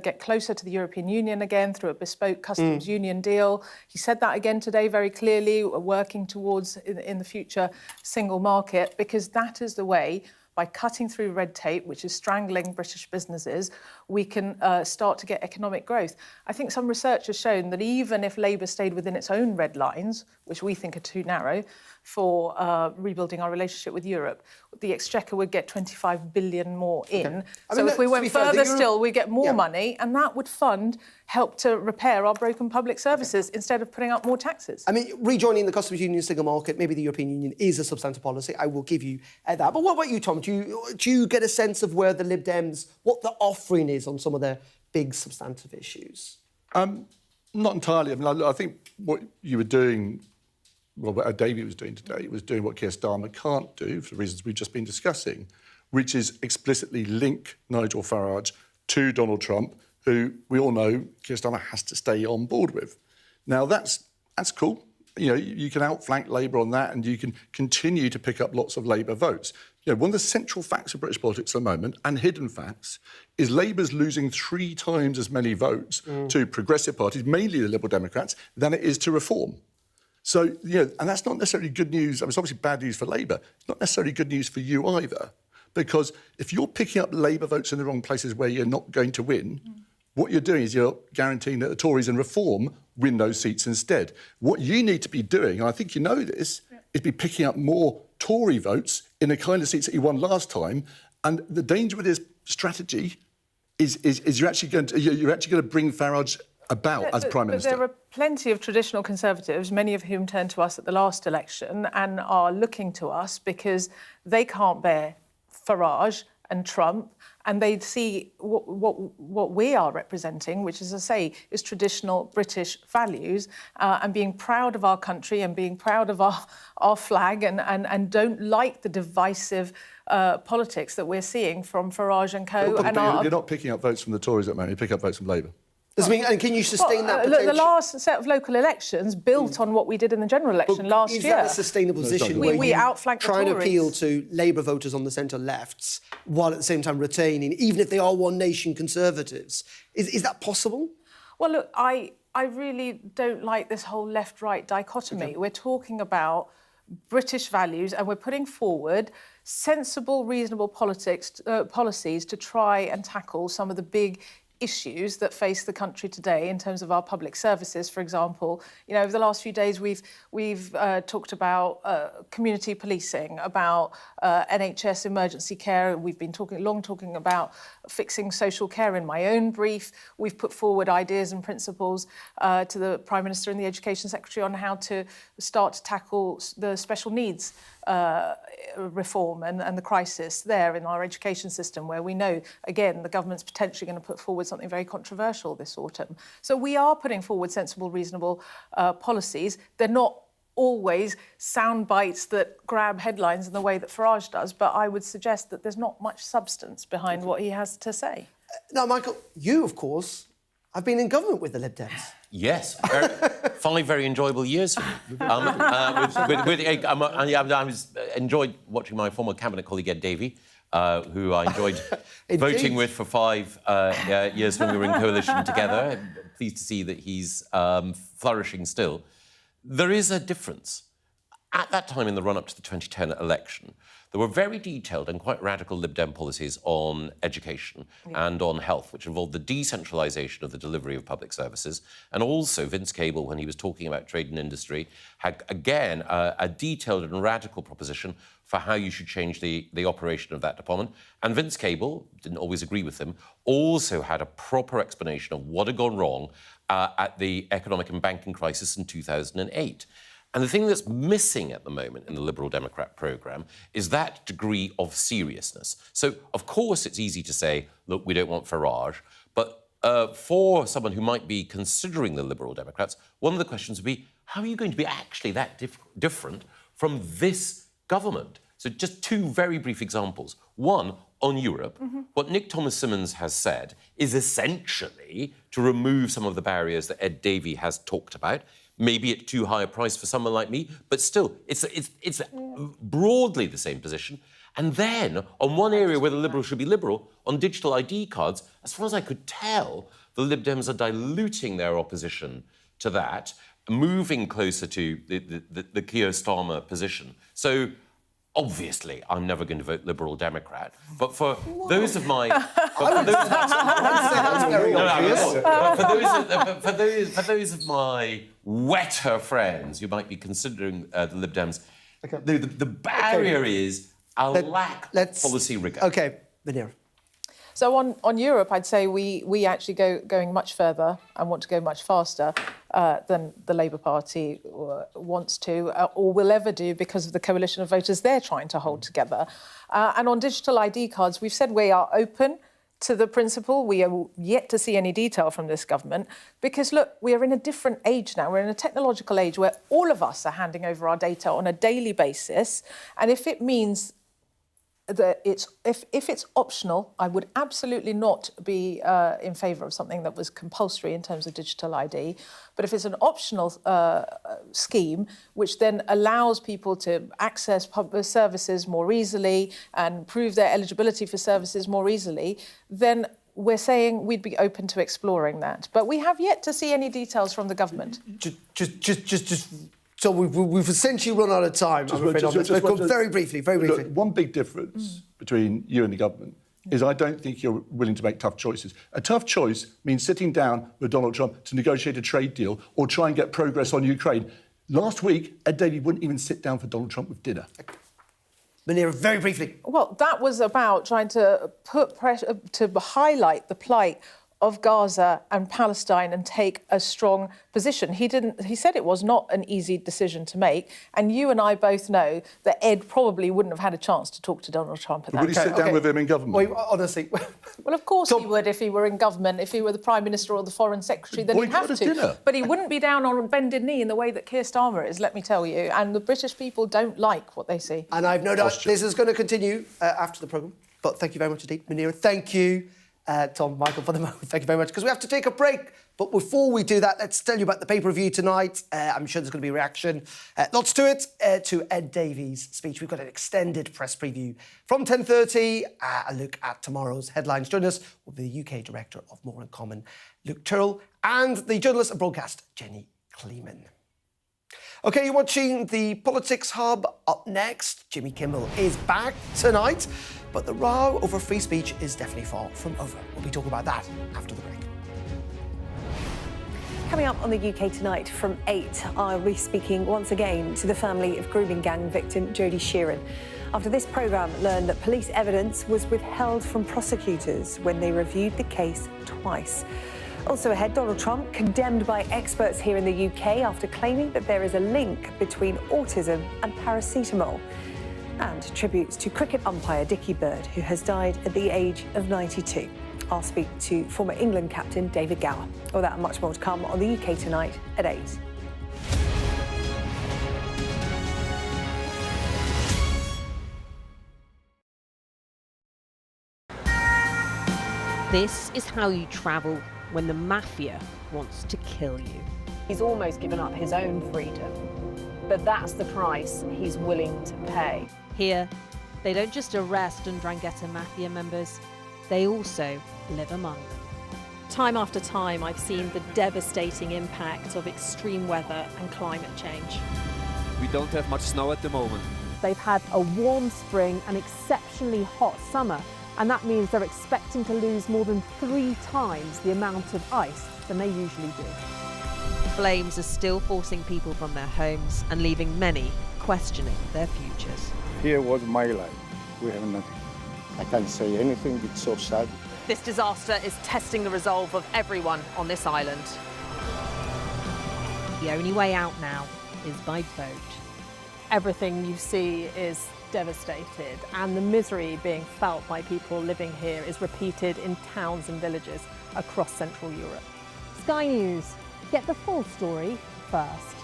get closer to the European Union again through a bespoke customs union deal. He said that again today very clearly, working towards, in the future, single market, because that is the way by cutting through red tape, which is strangling British businesses, we can start to get economic growth. I think some research has shown that even if Labour stayed within its own red lines, which we think are too narrow for rebuilding our relationship with Europe, the Exchequer would get 25 billion more in. Okay. So if we went further still, we get more money, and that would help to repair our broken public services instead of putting up more taxes. I mean, rejoining the customs union, single market, maybe the European Union is a substantive policy. I will give you that. But what about you, Tom? Do you get a sense of where the Lib Dems, what the offering is on some of their big substantive issues? Not entirely. I mean, I think what you were doing, well, what Davey was doing today, was doing what Keir Starmer can't do for the reasons we've just been discussing, which is explicitly link Nigel Farage to Donald Trump, who we all know Keir Starmer has to stay on board with. Now, that's cool. You know, you can outflank Labour on that and you can continue to pick up lots of Labour votes. You know, one of the central facts of British politics at the moment, and hidden facts, is Labour's losing 3 times as many votes to progressive parties, mainly the Liberal Democrats, than it is to Reform. So, you know, and that's not necessarily good news. I mean, it's obviously bad news for Labour. It's not necessarily good news for you either, because if you're picking up Labour votes in the wrong places where you're not going to win, what you're doing is you're guaranteeing that the Tories and Reform win those seats instead. What you need to be doing, and I think you know this, is be picking up more Tory votes in the kind of seats that you won last time. And the danger with this strategy is you're actually going to bring Farage about as Prime Minister. But there are plenty of traditional Conservatives, many of whom turned to us at the last election and are looking to us because they can't bear Farage and Trump, and they see what we are representing, which, as I say, is traditional British values, and being proud of our country and being proud of our flag, and don't like the divisive politics that we're seeing from Farage and co. But you're not picking up votes from the Tories at the moment, you pick up votes from Labour. And can you sustain that potential? The last set of local elections built on what we did in the general election last year. Is that a sustainable position where we outflanked the trying to Tories? appeal to Labour voters on the centre-lefts while at the same time retaining, even if they are one-nation Conservatives? Is that possible? Well, look, I really don't like this whole left-right dichotomy. Okay. We're talking about British values and we're putting forward sensible, reasonable policies to try and tackle some of the big issues that face the country today in terms of our public services, for example. You know, over the last few days, we've talked about community policing, about NHS emergency care. We've been talking about fixing social care. In my own brief, we've put forward ideas and principles to the Prime Minister and the Education Secretary on how to start to tackle the special needs reform and the crisis there in our education system, where we know, again, the government's potentially going to put forward something very controversial this autumn. So we are putting forward sensible, reasonable policies. They're not always sound bites that grab headlines in the way that Farage does, but I would suggest that there's not much substance behind what he has to say. Now, Michael, you, of course, have been in government with the Lib Dems. Yes, 5 very enjoyable years. I enjoyed watching my former cabinet colleague Ed Davey, who I enjoyed voting with for 5 years when we were in coalition together. I'm pleased to see that he's flourishing still. There is a difference. At that time, in the run-up to the 2010 election, there were very detailed and quite radical Lib Dem policies on education and on health, which involved the decentralisation of the delivery of public services. And also, Vince Cable, when he was talking about trade and industry, had, again, a detailed and radical proposition for how you should change the operation of that department. And Vince Cable, didn't always agree with him, also had a proper explanation of what had gone wrong at the economic and banking crisis in 2008. And the thing that's missing at the moment in the Liberal Democrat programme is that degree of seriousness. So, of course, it's easy to say, look, we don't want Farage, but for someone who might be considering the Liberal Democrats, one of the questions would be, how are you going to be actually that different from this government? So just 2 very brief examples. One, on Europe, what Nick Thomas-Symonds has said is essentially to remove some of the barriers that Ed Davey has talked about, maybe at too high a price for someone like me, but still, it's broadly the same position. And then, on one area where the Liberals should be liberal, on digital ID cards, as far as I could tell, the Lib Dems are diluting their opposition to that, moving closer to the Keir Starmer position. So, obviously, I'm never going to vote Liberal Democrat. But for those of my... For those of my wetter friends who might be considering the Lib Dems, the barrier is a lack of policy rigour. OK, Manira. So on Europe, I'd say we actually going much further and want to go much faster than the Labour Party wants to or will ever do because of the coalition of voters they're trying to hold together. And on digital ID cards, we've said we are open to the principle. We are yet to see any detail from this government because, look, we are in a different age now. We're in a technological age where all of us are handing over our data on a daily basis. And if it means that if it's optional, I would absolutely not be in favour of something that was compulsory in terms of digital ID. But if it's an optional scheme, which then allows people to access public services more easily and prove their eligibility for services more easily, then we're saying we'd be open to exploring that. But we have yet to see any details from the government. So we've essentially run out of time, I'm afraid, on this. Very briefly. Look, one big difference between you and the government is I don't think you're willing to make tough choices. A tough choice means sitting down with Donald Trump to negotiate a trade deal or try and get progress on Ukraine. Last week, Ed Davey wouldn't even sit down for Donald Trump with dinner. Manira, very briefly. Well, that was about trying to put pressure, to highlight the plight of Gaza and Palestine and take a strong position. He said it was not an easy decision to make, and you and I both know that Ed probably wouldn't have had a chance to talk to Donald Trump at that. Would he sit down with him in government? Well, honestly. Well, of course he would if he were in government. If he were the Prime Minister or the Foreign Secretary, then he'd have to. But he wouldn't be down on bended knee in the way that Keir Starmer is, let me tell you. And the British people don't like what they see. And I've no doubt this is going to continue after the programme. But thank you very much indeed, Manira. Thank you. Tom, Michael, for the moment, thank you very much, because we have to take a break. But before we do that, let's tell you about the pay-per-view tonight. I'm sure there's going to be a reaction. Lots to it, to Ed Davey's speech. We've got an extended press preview from 10:30, a look at tomorrow's headlines. Join us will be the UK Director of More in Common, Luke Turrell, and the journalist and broadcast, Jenny Kleeman. OK, you're watching the Politics Hub. Up next, Jimmy Kimmel is back tonight, but the row over free speech is definitely far from over. We'll be talking about that after the break. Coming up on the UK Tonight from 8, I'll be speaking once again to the family of grooming gang victim Jodie Sheeran. After this programme learned that police evidence was withheld from prosecutors when they reviewed the case twice. Also ahead, Donald Trump condemned by experts here in the UK after claiming that there is a link between autism and paracetamol. And tributes to cricket umpire Dickie Bird, who has died at the age of 92. I'll speak to former England captain David Gower. All that and much more to come on the UK Tonight at 8. This is how you travel when the mafia wants to kill you. He's almost given up his own freedom, but that's the price he's willing to pay. Here, they don't just arrest and Ndrangheta mafia members, they also live among them. Time after time, I've seen the devastating impact of extreme weather and climate change. We don't have much snow at the moment. They've had a warm spring and exceptionally hot summer, and that means they're expecting to lose more than 3 times the amount of ice than they usually do. Flames are still forcing people from their homes and leaving many questioning their futures. Here was my life. We have nothing. I can't say anything, it's so sad. This disaster is testing the resolve of everyone on this island. The only way out now is by boat. Everything you see is devastated, and the misery being felt by people living here is repeated in towns and villages across Central Europe. Sky News, get the full story first.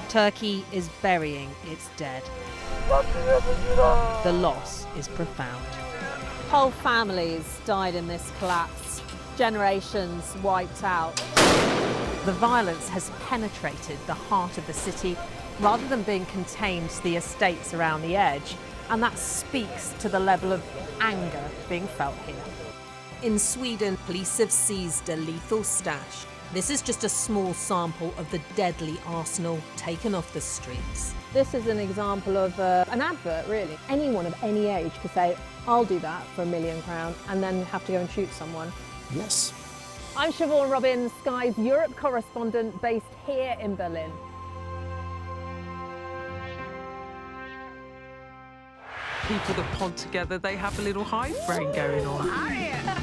Turkey is burying its dead. The loss is profound. Whole families died in this collapse, generations wiped out. The violence has penetrated the heart of the city rather than being contained to the estates around the edge, and that speaks to the level of anger being felt here. In Sweden, police have seized a lethal stash This is just a small sample of the deadly arsenal taken off the streets. This is an example of an advert, really. Anyone of any age could say, I'll do that for £1 million, and then have to go and shoot someone. Yes. I'm Siobhan Robbins, Sky's Europe correspondent based here in Berlin. People that pod together, they have a little hive brain going on.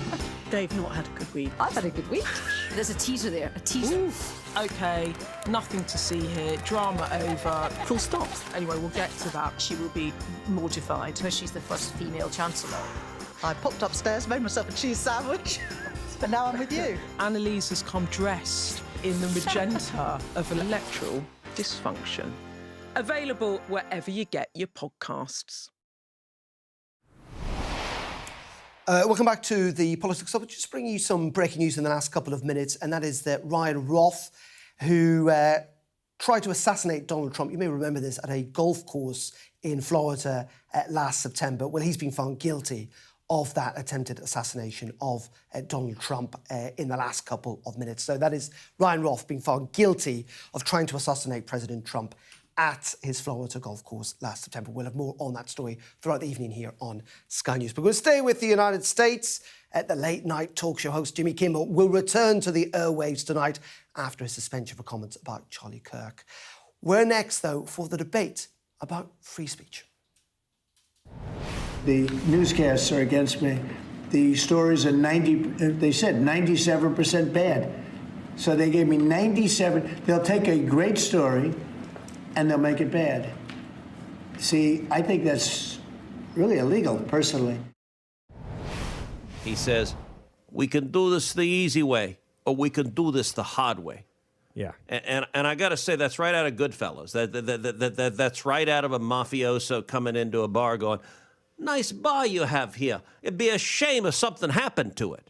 They've not had a good week. I've had a good week. There's a teaser there, a teaser. OK, nothing to see here, drama over. Full stop. Anyway, we'll get to that. She will be mortified. She's the first female chancellor. I popped upstairs, made myself a cheese sandwich, but now I'm with you. Annalise has come dressed in the magenta of electoral dysfunction. Available wherever you get your podcasts. Welcome back to the Politics Stop. Just bringing you some breaking news in the last couple of minutes, and that is that Ryan Roth, who tried to assassinate Donald Trump, you may remember this, at a golf course in Florida last September. Well, he's been found guilty of that attempted assassination of Donald Trump in the last couple of minutes. So that is Ryan Roth being found guilty of trying to assassinate President Trump at his Florida golf course last September. We'll have more on that story throughout the evening here on Sky News. But we'll stay with the United States. The late-night talk show host Jimmy Kimmel will return to the airwaves tonight after his suspension for comments about Charlie Kirk. We're next, though, for the debate about free speech. The newscasts are against me. The stories are they said 97% bad. So they gave me 97. They'll take a great story and they'll make it bad. See, I think that's really illegal, personally. He says, we can do this the easy way, or we can do this the hard way. Yeah. And I got to say, that's right out of Goodfellas. That's right out of a mafioso coming into a bar going, nice bar you have here. It'd be a shame if something happened to it.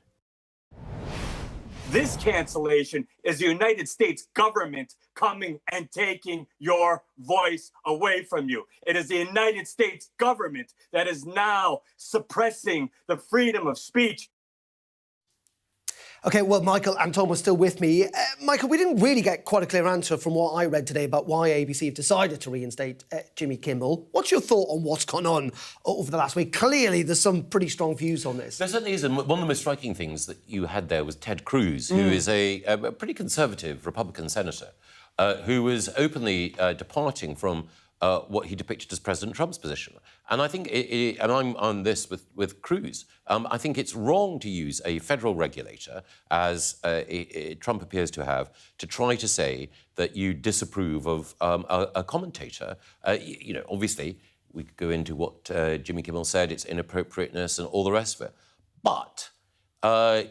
This cancellation is the United States government coming and taking your voice away from you. It is the United States government that is now suppressing the freedom of speech. OK, well, Michael and Tom were still with me. Michael, we didn't really get quite a clear answer from what I read today about why ABC have decided to reinstate Jimmy Kimmel. What's your thought on what's gone on over the last week? Clearly, there's some pretty strong views on this. There certainly is, and one of the most striking things that you had there was Ted Cruz, who is a pretty conservative Republican senator, who was openly departing from what he depicted as President Trump's position. And I think, and I'm on this with Cruz, I think it's wrong to use a federal regulator, as Trump appears to have, to try to say that you disapprove of a commentator. You know, obviously, we could go into what Jimmy Kimmel said, its inappropriateness and all the rest of it. But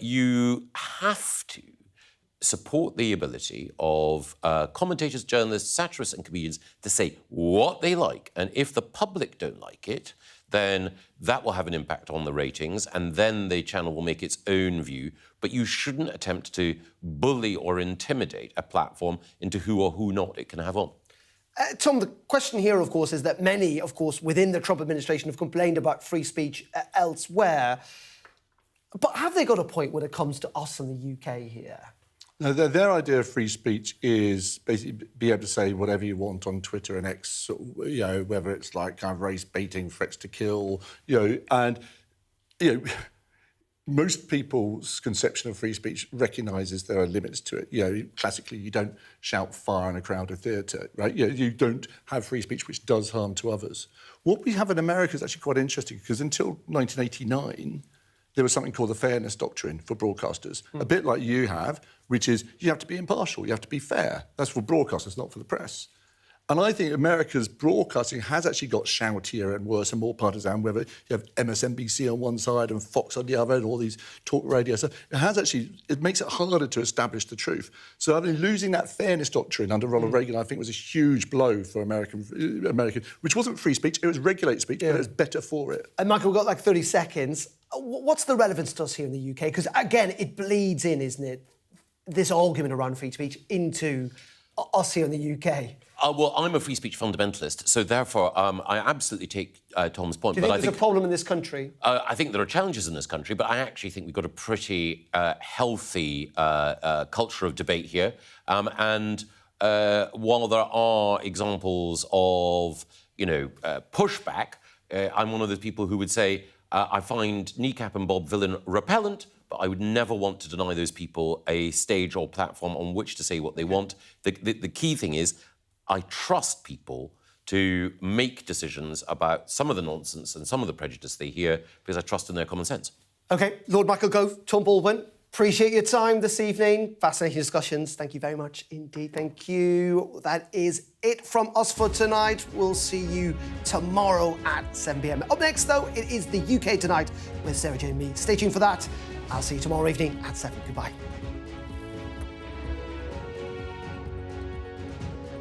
you have to support the ability of commentators, journalists, satirists and comedians to say what they like. And if the public don't like it, then that will have an impact on the ratings, and then the channel will make its own view. But you shouldn't attempt to bully or intimidate a platform into who or who not it can have on. Tom, the question here, of course, is that many, of course, within the Trump administration have complained about free speech elsewhere. But have they got a point when it comes to us in the UK here? No, their idea of free speech is basically be able to say whatever you want on Twitter and X, you know, whether it's like kind of race baiting, threats to kill, you know, and, you know, most people's conception of free speech recognises there are limits to it. You know, classically, you don't shout fire in a crowded theatre, right? You know, you don't have free speech which does harm to others. What we have in America is actually quite interesting, because until 1989, there was something called the fairness doctrine for broadcasters, a bit like you have, which is you have to be impartial, you have to be fair. That's for broadcasters, not for the press. And I think America's broadcasting has actually got shoutier and worse and more partisan, whether you have MSNBC on one side and Fox on the other and all these talk radio stuff. It makes it harder to establish the truth. So I mean, losing that fairness doctrine under Ronald Reagan, I think, was a huge blow for American, which wasn't free speech, it was regulated speech, but it was better for it. And Michael, we've got like 30 seconds. What's the relevance to us here in the UK? Because, again, it bleeds in, isn't it, this argument around free speech into us here in the UK. Well, I'm a free speech fundamentalist, so therefore I absolutely take Tom's point. Do you think but there's a problem in this country? I think there are challenges in this country, but I actually think we've got a pretty healthy culture of debate here. And while there are examples of, pushback, I'm one of those people who would say I find Kneecap and Bob Villain repellent, but I would never want to deny those people a stage or platform on which to say what they want. The key thing is I trust people to make decisions about some of the nonsense and some of the prejudice they hear because I trust in their common sense. OK, Lord Michael Gove, Tom Baldwin, appreciate your time this evening. Fascinating discussions. Thank you very much indeed. Thank you. That is it from us for tonight. We'll see you tomorrow at 7 p.m. Up next, though, it is the UK Tonight with Sarah Jane Mead. Stay tuned for that. I'll see you tomorrow evening at 7. Goodbye.